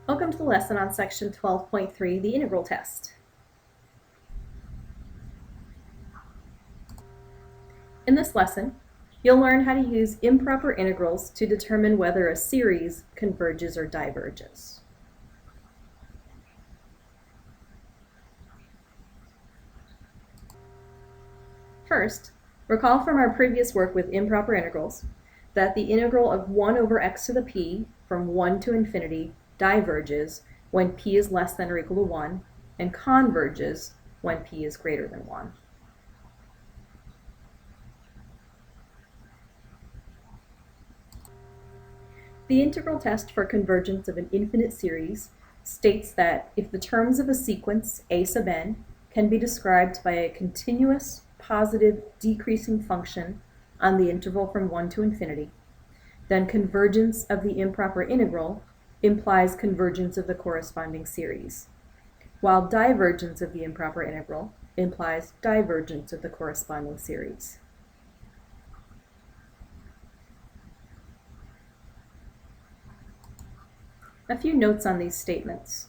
Welcome to the lesson on section 12.3, the integral test. In this lesson, you'll learn how to use improper integrals to determine whether a series converges or diverges. First, recall from our previous work with improper integrals that the integral of 1 over x to the p from 1 to infinity diverges when p is less than or equal to 1 and converges when p is greater than 1. The integral test for convergence of an infinite series states that if the terms of a sequence a sub n can be described by a continuous positive decreasing function on the interval from 1 to infinity, then convergence of the improper integral implies convergence of the corresponding series, while divergence of the improper integral implies divergence of the corresponding series. A few notes on these statements.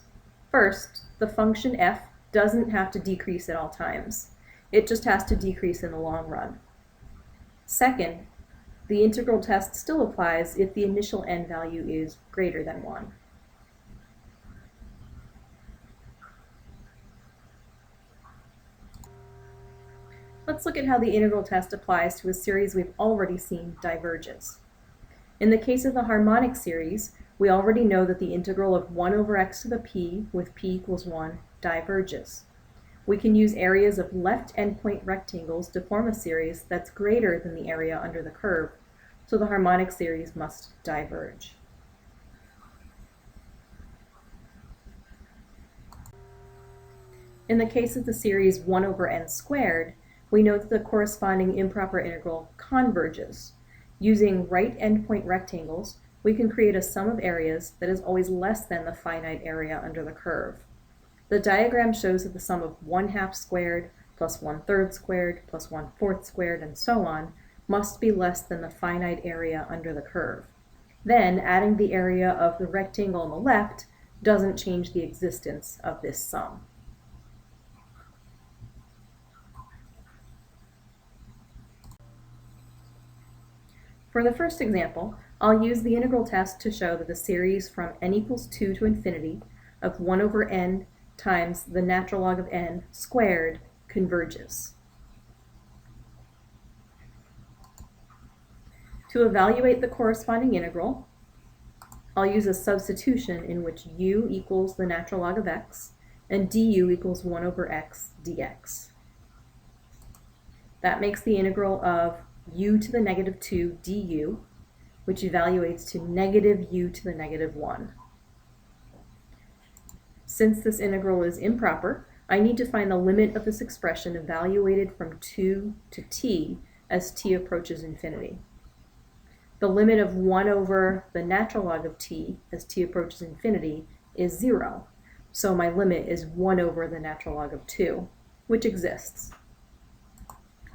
First, the function f doesn't have to decrease at all times. It just has to decrease in the long run. Second, the integral test still applies if the initial n value is greater than 1. Let's look at how the integral test applies to a series we've already seen diverges. In the case of the harmonic series, we already know that the integral of 1 over x to the p with p equals 1 diverges. We can use areas of left endpoint rectangles to form a series that's greater than the area under the curve, so the harmonic series must diverge. In the case of the series 1 over n squared, we know that the corresponding improper integral converges. Using right endpoint rectangles, we can create a sum of areas that is always less than the finite area under the curve. The diagram shows that the sum of 1/2 squared plus 1/3 squared plus 1/4 squared and so on must be less than the finite area under the curve. Then adding the area of the rectangle on the left doesn't change the existence of this sum. For the first example, I'll use the integral test to show that the series from n equals 2 to infinity of 1 over n times the natural log of n squared converges. To evaluate the corresponding integral, I'll use a substitution in which u equals the natural log of x and du equals 1 over x dx. That makes the integral of u to the negative 2 du, which evaluates to negative u to the negative 1. Since this integral is improper, I need to find the limit of this expression evaluated from 2 to t as t approaches infinity. The limit of 1 over the natural log of t as t approaches infinity is 0, so my limit is 1 over the natural log of 2, which exists.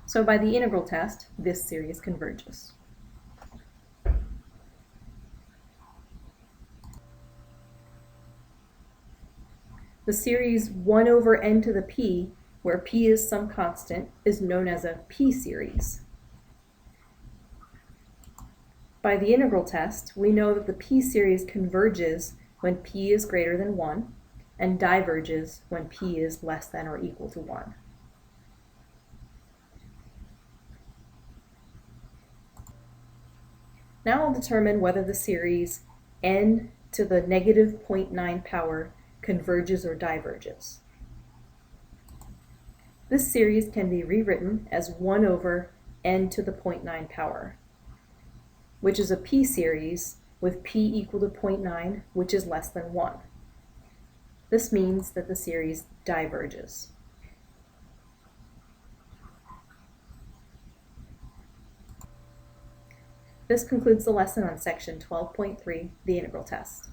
So by the integral test, this series converges. The series 1 over n to the p, where p is some constant, is known as a p-series. By the integral test, we know that the p-series converges when p is greater than 1 and diverges when p is less than or equal to 1. Now I'll determine whether the series n to the negative 0.9 power converges or diverges. This series can be rewritten as 1 over n to the 0.9 power, which is a p-series with p equal to 0.9, which is less than 1. This means that the series diverges. This concludes the lesson on section 12.3, the integral test.